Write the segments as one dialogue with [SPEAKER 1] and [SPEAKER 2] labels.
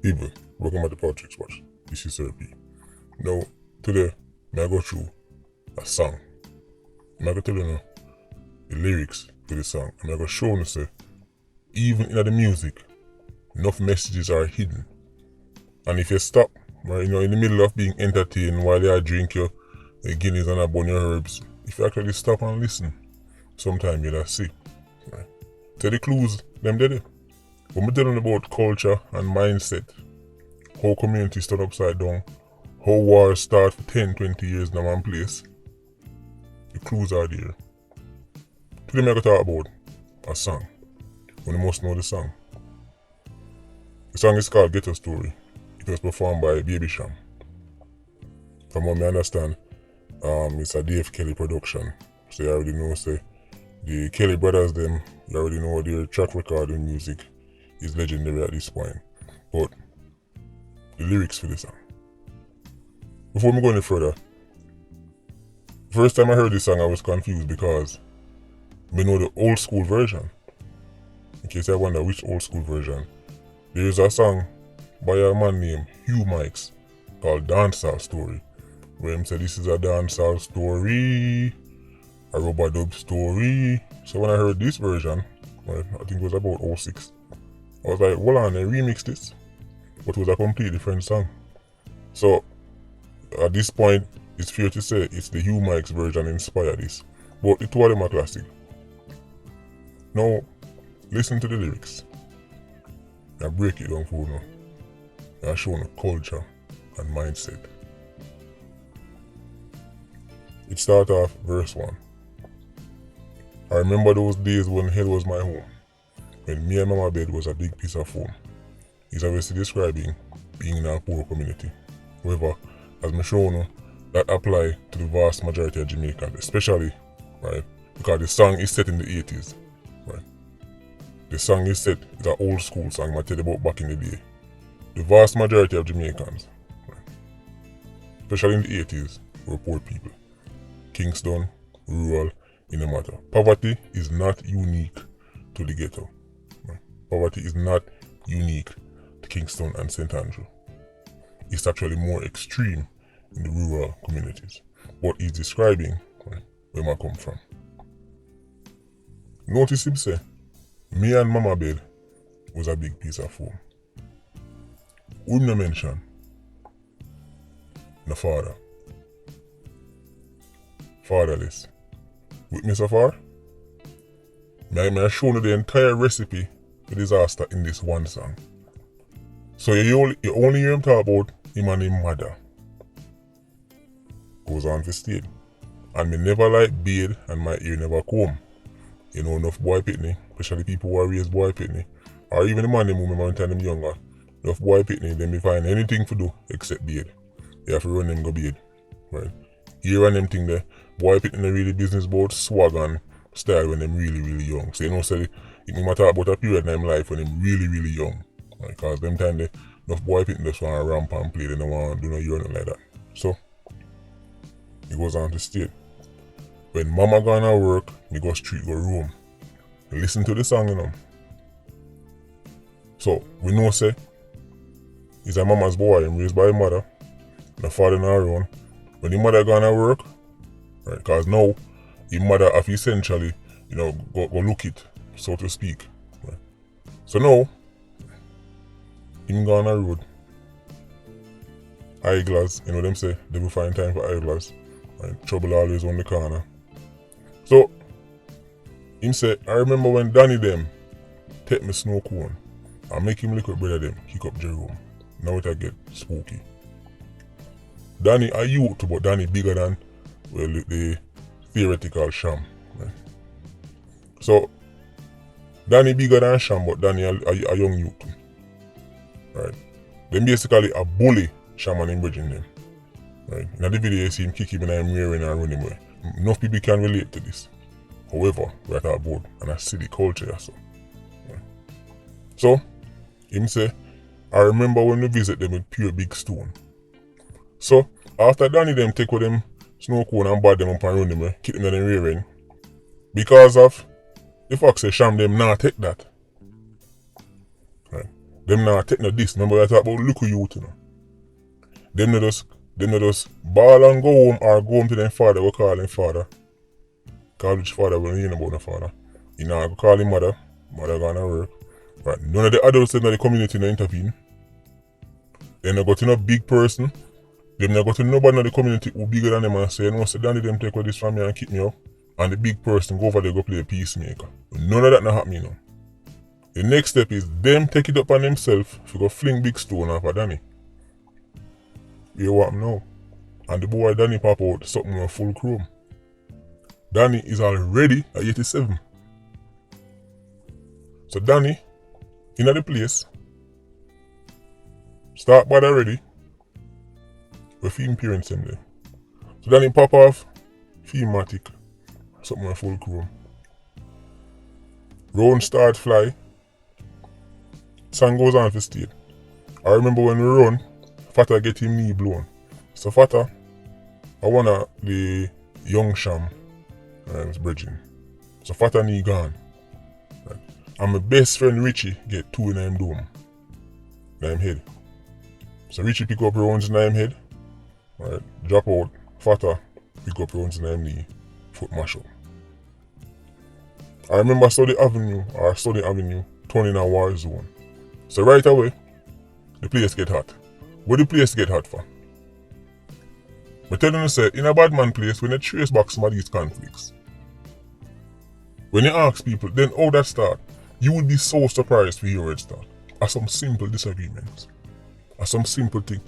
[SPEAKER 1] People, welcome to the Politricks watch. This is Sir P. Now, today, I go through a song. I'm going to tell you now the lyrics to the song. I'm going to show you, say, even in the music, enough messages are hidden. And if you stop, right, in the middle of being entertained while you drink your Guinness and burn your herbs, if you actually stop and listen, sometimes you'll see. Right? So the clues, them there. When we're telling about culture and mindset, how communities turn upside down, how wars start for 10, 20 years in one place, the clues are there. Today I'm going to talk about a song. When you must know the song. The song is called Ghetto Story. It was performed by Cham. From what I understand, it's a Dave Kelly production. So you already know, say, the Kelly brothers, them, you already know their track record in music is legendary at this point. But the lyrics for the song. Before we go any further, first time I heard this song I was confused because we know the old school version. In case I wonder which old school version, there is a song by a man named Hugh Mikes called Dancehall Story, where him said this is a dancehall story, a rubber dub story. So when I heard this version, right, I think it was about 06, I was like, hold on, they remixed this, but it was a completely different song. So at this point, it's fair to say it's the Hugh Mikes version inspired this, but it was a classic. Now, listen to the lyrics. I break it down for you now. I show you culture and mindset. It starts off verse 1. I remember those days when hell was my home, when me and mama bed was a big piece of foam. He's obviously describing being in a poor community. However, as me show you, that apply to the vast majority of Jamaicans, especially, right, because the song is set in the 80s, right. The song is set, it's an old school song I tell you about back in the day. The vast majority of Jamaicans, right, especially in the 80s, were poor people. Kingston, rural, in a matter. Poverty is not unique to the ghetto. Right? Poverty is not unique to Kingston and St. Andrew. It's actually more extreme in the rural communities. But he's describing, right, where I come from. Notice him say, me and mama bed was a big piece of foam. Who no mention? The father. Fatherless. With me so far? May I show you the entire recipe for disaster in this one song. So you only hear him talk about him and his mother. Goes on to state. And me never like beard and my ear never comb. You know, enough boy pitney, especially people who are raised boy pitney, or even the man them who remember when time them younger, enough boy pitney, them find anything to do except beard. They have to run them go beard. Right? Here and them thing there, boy pitney the really business about swag and style when them really, really young. So you know, say it no matter about a period in them life when them really, really young. Right? Because them time they enough boy pitney just want to ramp and play, they don't want to do no yearning like that. So he goes on to state. When mama gonna work, me go street go room. Listen to the song, you know. So we know say he's a mama's boy, him raised by his mother, and the father not around. When the mother gonna work, right? Cause now his mother have essentially, go look it, so to speak. Right? So now him gonna road. Eyeglass, you know them say they will find time for eyeglass. Right? Trouble always on the corner. So him say, I remember when Danny them take me snow cone and make him lick with brother them kick up Jerome. Now it get spooky. Danny a youth, but Danny bigger than the theoretical Cham. Right? So Danny bigger than Cham, but Danny a young youth. Right? Them basically a bully Cham and him bridging them. Right? In the video you see him kick him and him wearing and run him away. Enough people can relate to this. However, we're at our board and I see the culture so. Right? So, him say, I remember when we visit them with pure big stone. So, after Danny them take with them snow cone and bad them up and run them, kick them in the rear end, because of the fact say Cham them not take that. Right? Them not take no this. Remember I talk about little youth, you know. Them not just ball and go home or go home to them father, go call him father. Call which father when you know about the father. You know, go call him mother. Mother gonna work. Right. None of the adults in the community no intervene. They not got to no big person. Them not got to nobody in the community who bigger than them and say, no, say Danny them take all this from me and keep me up. And the big person go over there go play a peacemaker. None of that not happen, you know. The next step is them take it up on themselves to go fling big stone off of Danny. You what now? And the boy Danny pop out something with full chrome. Danny is already at 87. So Danny, in the place, start bad already, with film parents in there. So Danny pop off, filmatic, something with full chrome. Round start fly, sun goes on for state. I remember when we run, Fata get him knee blown. So Fata, I one of the young Cham, bridging. So Fata knee gone. Right. And my best friend Richie get 2 in him dome. In him head. So Richie pick up rounds in him head. Right. Drop out. Fata pick up rounds in him knee. Foot mash up. I remember study avenue turning a war zone. So right away, the place get hot. What the place get hot for? But telling you say, in a bad man place, when you trace back some of these conflicts, when you ask people, then how that start, you would be so surprised to hear where it start. As some simple disagreements. As some simple thing.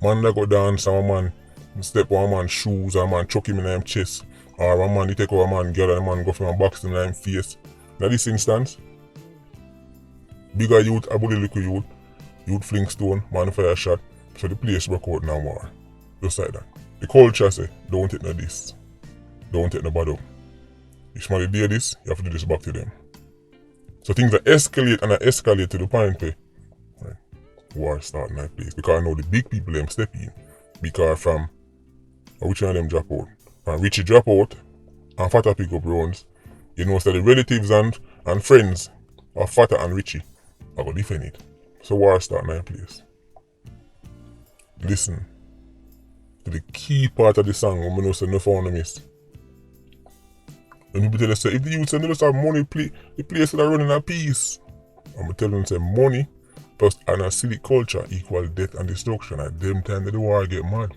[SPEAKER 1] Man that go dance, and a man step on a man's shoes, and a man chuck him in his chest, or a man he take over a man girl and a man go from a box him in his face. Now this instance, bigger youth, a bully little youth fling stone, man fire shot, so the place broke out in a war. Just like that. The culture say, don't take no this. Don't take no bad up. If somebody do this, you have to do this back to them. So things that escalate and escalate to the point where right, war start in that place. Because I know the big people them step in. Because from which one of them drop out? From Richie drop out and Fata pick up rounds. You know so the relatives and friends of Fata and Richie are going to defend it. So war start in that place. Listen to the key part of the song when we know say no found miss. When people tell us say if the youth say they just have money, the place that are running a peace. I'm telling them say money plus an acidic culture equal death and destruction. At them time that the war get mad.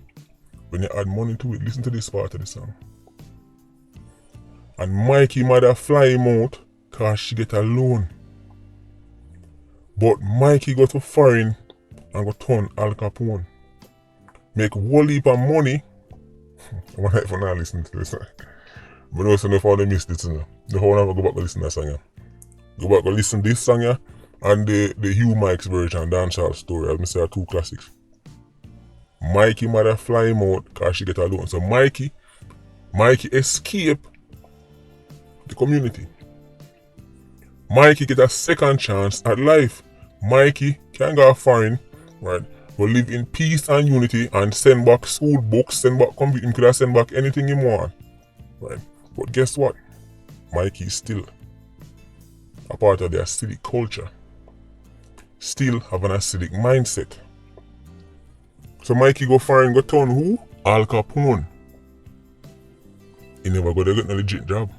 [SPEAKER 1] When you add money to it, listen to this part of the song. And Mikey mother fly him out cause she get a loan. But Mikey go to foreign and go turn Al Capone. Make whole heap of money. I want to not listen to this. But no, so no for them miss this. The whole never go back and listen to that song. Go back and listen to this song and the Hugh Mike's version, Dancehall Story. As I say, are 2 classics. Mikey mother fly him out cause she get a loan. So Mikey escape the community. Mikey get a second chance at life. Mikey can go foreign, right? Will live in peace and unity and send back school books, send back computer, him could have send back anything he want. Right? But guess what? Mikey is still a part of the acidic culture. Still have an acidic mindset. So Mikey go foreign, go turn who? Al Capone. He never got to get a legit job.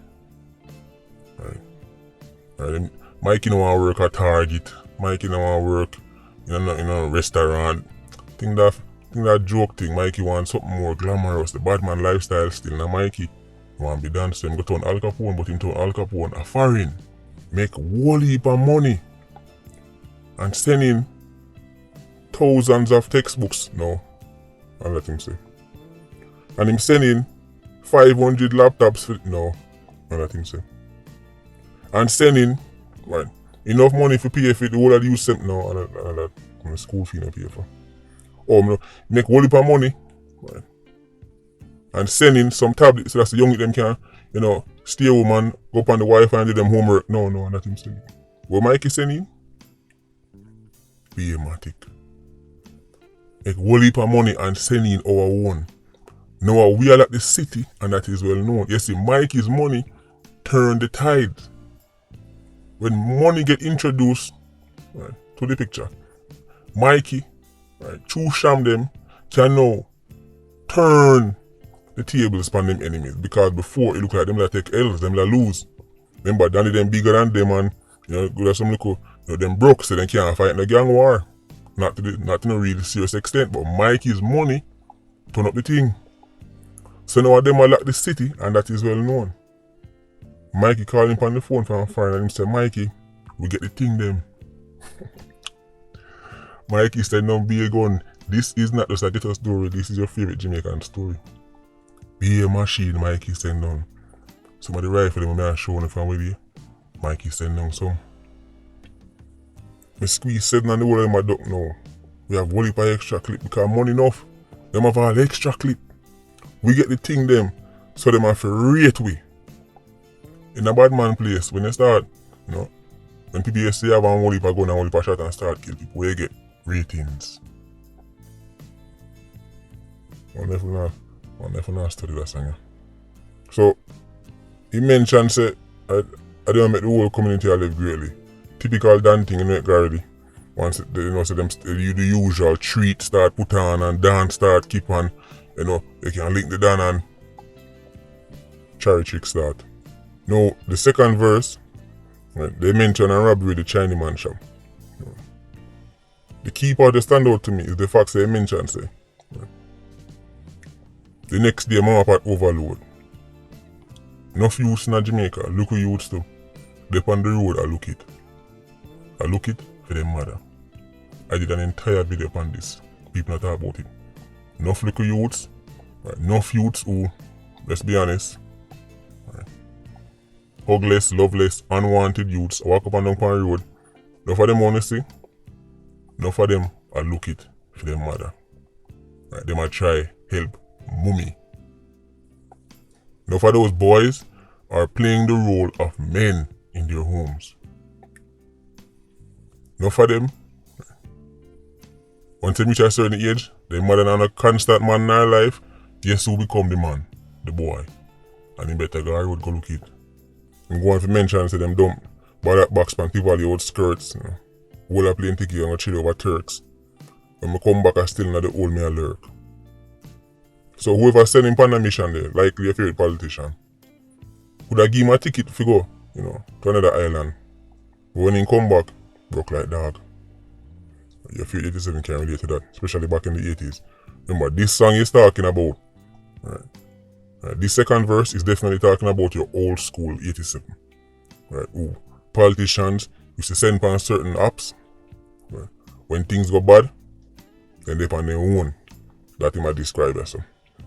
[SPEAKER 1] Right? Mikey no want to work at Target. Mikey no want to work in a restaurant. Think that joke thing. Mikey wants something more glamorous. The Batman lifestyle still. Now Mikey want to be done. So him go turn Al Capone, but him turn Al Capone a foreign. Make whole heap of money. And send in thousands of textbooks. No. I'll let him say. And him sending 500 laptops for no. I'll let him say. And sending right, enough money for pay for the whole of the youth no, and school fee no pay for. Or no, make whole heap of money, right? And sending some tablets so that's the young them can, stay home and go up on the Wi-Fi and do them homework. No, nothing still. What Mikey sending? Be-matic. Make whole heap of money and sending our own. Now we are at the city and that is well known. You see, Mikey's money turn the tide. When money get introduced right, to the picture, Mikey, right, through Cham them, can now turn the tables upon them enemies. Because before it looked like them that take L's, them that lose. Remember, Danny them bigger than them and good as some little, them broke so they can't fight in the gang war. Not to no really serious extent, but Mikey's money turn up the thing. So now them are lock the city, and that is well known. Mikey called him on the phone from far and him said, Mikey, we get the thing them. Mikey said, no, be a gun. This is not just a Ghetto story, this is your favorite Jamaican story. Be a machine, Mikey said down. Some of the rifle them I showing from with you. Mikey said down some. Me squeeze 7 on the wall of my duck now. We have whole heap of extra clip because money enough. Them have all extra clip. We get the thing them, so them have to rate we. In a bad man place, when they start, when people say have one whole heap of gun and whole heap of shot and start kill people, we get ratings. One never not study that song. So, he mentioned say, I don't make the whole community live greatly. Typical Dan thing, already. Once so them the usual treat start put on and dance start keep on, they can link the Dan and Politricks start. Now the second verse, right, they mention a robbery the Chinese man Cham. The key part that stand out to me is the fact they mention say, right, the next day mama part overload. Enough youths in Jamaica, look who youths too. They on the road I look it. I look it for them mother. I did an entire video upon this. People not talk about it. Enough little youths, right? Enough youths who, let's be honest, right, hugless, loveless, unwanted youths walk up and down on the road. Enough of them wanna see, enough of them I look it for them mother. Right? They might try help mummy. Enough of those boys are playing the role of men in their homes. Enough of them, once they reach a certain age, their mother and a constant man in their life, guess who become the man? The boy. And he better go road go look it. I'm going to mention say them dump by that box pan people the old skirts, Whole a playing ticket and go chill over Turks. When I come back I still not the old me a lurk. So whoever send him on a mission there, likely a favorite politician, would I give him a ticket to go, to another island. But when he come back, broke like dog. Your favorite 87 can relate to that, especially back in the 80s. Remember, this song is talking about, right? This second verse is definitely talking about your old school 87. Right? Who politicians used to send on certain apps. Right? When things go bad, then they on their own. That he might describe as so.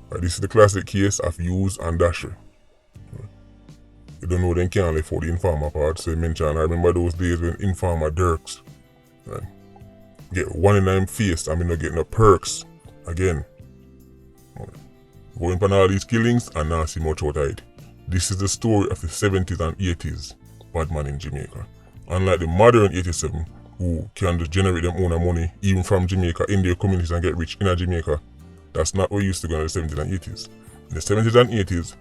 [SPEAKER 1] Right? This is the classic case of use and dasher. Right? You don't know, then can't live for the informer part. So you mentioned, I remember those days when informer dirks. Right? Get one in them face, not getting no perks again. Right. Going on all these killings and not see much out of it. This is the story of the 70s and 80s bad man in Jamaica. Unlike the modern 87 who can just generate their own money even from Jamaica in their communities and get rich in Jamaica, that's not what used to go in the 70s and 80s. In the 70s and 80s,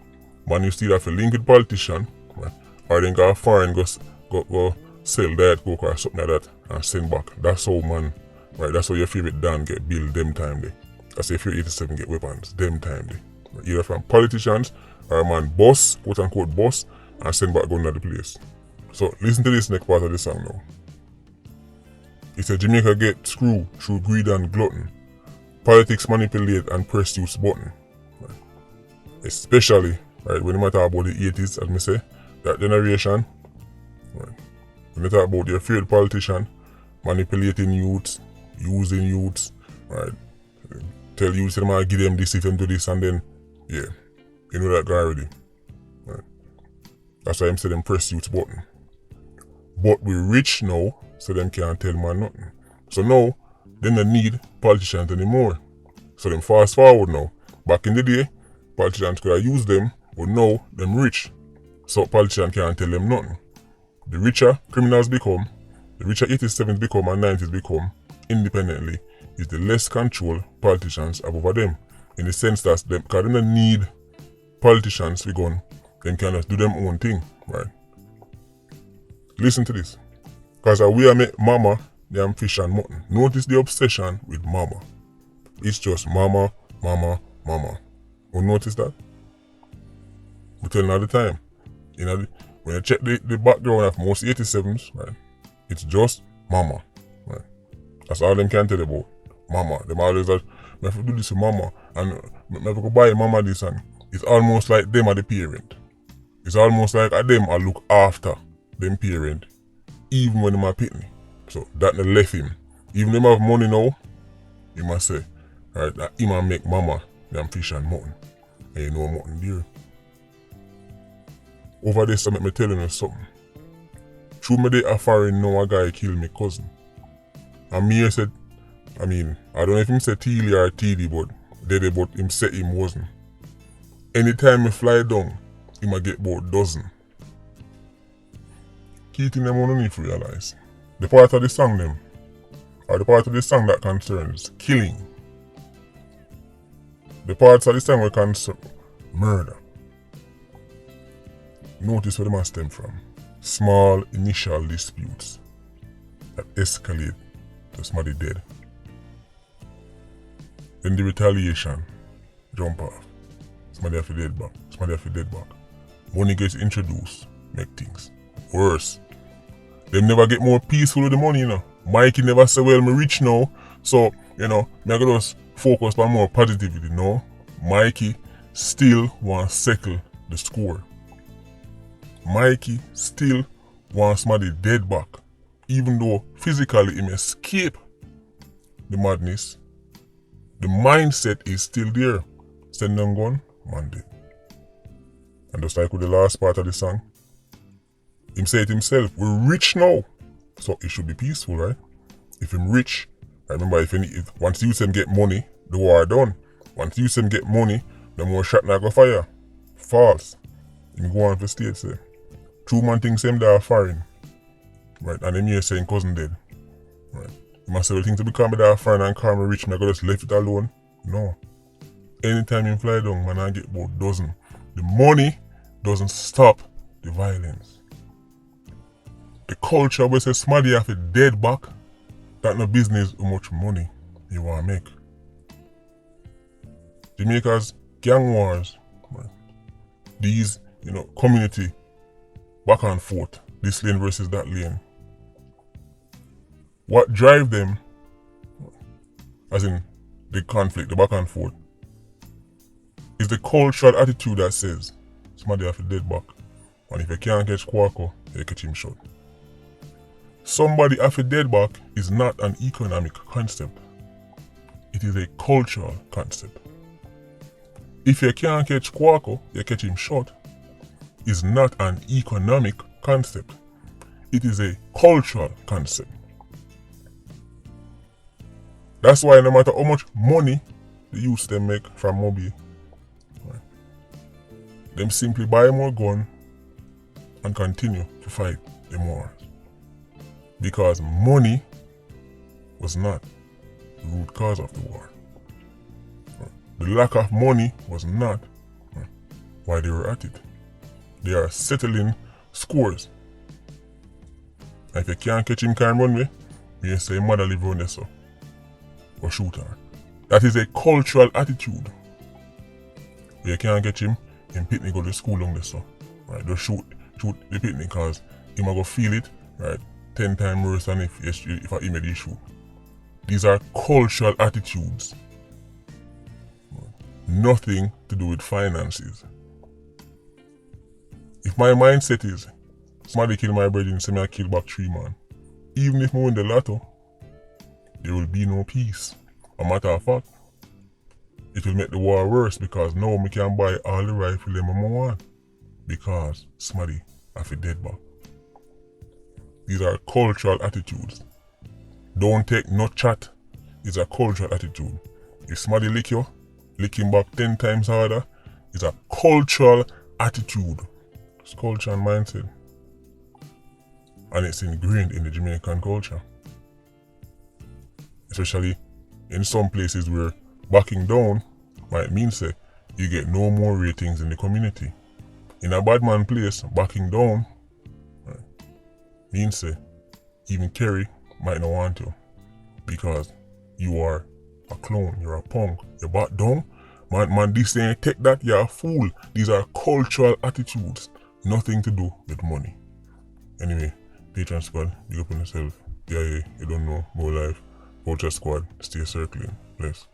[SPEAKER 1] man used to either have a link with politician, right, or then go foreign go sell Diet Coke or something like that and send back. That's how man, right, that's how your favorite Dan get billed them time day. That's how your favorite 87 get weapons them time day. Right? Either from politicians or a man boss, quote unquote boss, and send back gun to the place. So listen to this next part of the song now. It said Jamaica get screwed through greed and glutton. Politics manipulate and press youth's button. Right? Especially, right, when you talk about the 80s, as me say, that generation, right? When you talk about your favorite politician manipulating youths, using youths, right? Tell youths them I give them this if them do this and then, yeah, you know that guy already. Right? That's why I'm saying them press youth's button. But we rich now, so them can't tell man nothing. So now, them don't need politicians anymore. So them fast forward now. Back in the day, politicians could have used them, but now them rich. So politicians can't tell them nothing. The richer criminals become, the richer 87s become and 90s become independently, is the less control politicians have over them. In the sense that them, because they don't need politicians to go, them can just do them own thing, right? Listen to this. Because we are make mama damn fish and mutton. Notice the obsession with mama. It's just mama, mama, mama. You notice that? We tell you all the time. You know, when you check the background of most 87s, right, it's just mama. Right? That's all them can tell you about. Mama. Them always like, I have to do this to mama, and I have to go buy mama this, and it's almost like them are the parent. It's almost like them are look after them parent, even when them are pitney. So that they left him. Even them have money now, he must say, right, that he might make mama them fish and mutton. And you know mutton there. Over this, I me telling you something. Through me day a foreign know a guy kill me cousin. And me said, I don't know if him say Teely or TD, but him said him wasn't. Anytime me fly down, he might get about dozen. Key thing them only need to realize. The part of the song them, or the part of the song that concerns killing. The parts of the song that concern murder. Notice where they must stem from. Small initial disputes that escalate to somebody dead. Then the retaliation jump off. Somebody have to dead back. Somebody have to dead back. Money gets introduced, make things worse. Them never get more peaceful with the money, you know. Mikey never say, well, me rich now, so, you know, me I gotta just focus on more positivity, no. Mikey still wants to settle the score. Mikey still wants somebody dead back. Even though physically he may escape the madness, the mindset is still there. Send them gun, man dead. And just like with the last part of the song, him say it himself, we're rich now, so it should be peaceful, right? If him rich, I remember if once you them get money, the war done. Once you them get money, the more shot not go fire. False. Him go on for state say. True man thinks them they are foreign. Right, and them here saying cousin dead. Right. You must say well things to become that foreign and call me rich, me I go just left it alone. No. Anytime him fly down, man I get about dozen. The money doesn't stop the violence. The culture where say somebody have a dead back, that no business how much money you want to make. Jamaica's gang wars, right? These, community back and forth, this lane versus that lane. What drive them, as in the conflict, the back and forth, is the cultural attitude that says somebody have a dead back, and if you can't catch Quaco, you catch him short. Somebody have a dead back is not an economic concept. It is a cultural concept. If you can't catch Quaco, you catch him short is not an economic concept. It is a cultural concept. That's why no matter how much money the youth them make from Mobi, right, them simply buy more gun and continue to fight the wars. Because money was not the root cause of the war. The lack of money was not why they were at it. They are settling scores. And if you can't catch him can run way, you say mother live on there so. Or shoot her. That is a cultural attitude. If you can't catch him, pitney go to school on there so. Right, just shoot the pitney because he might go feel it, right, 10 times worse than if I immediately shoot. These are cultural attitudes. Nothing to do with finances. If my mindset is somebody kill my brother and say me I kill back 3 man, even if I win the lotto, there will be no peace. A matter of fact, it will make the war worse because now I can buy all the rifle them I want because somebody have a dead back. These are cultural attitudes. Don't take no chat. It's a cultural attitude. If somebody lick you, lick him back 10 times harder. It's a cultural attitude. It's culture and mindset. And it's ingrained in the Jamaican culture. Especially in some places where backing down might mean say you get no more ratings in the community. In a bad man place, backing down means say even Kerry might not want you because you are a clown, you're a punk, you're back down. Man, this ain't take that, you're a fool. These are cultural attitudes, nothing to do with money. Anyway, Patreon squad, big up on yourself. Yeah, you don't know, more life. Culture squad, stay circling. Bless.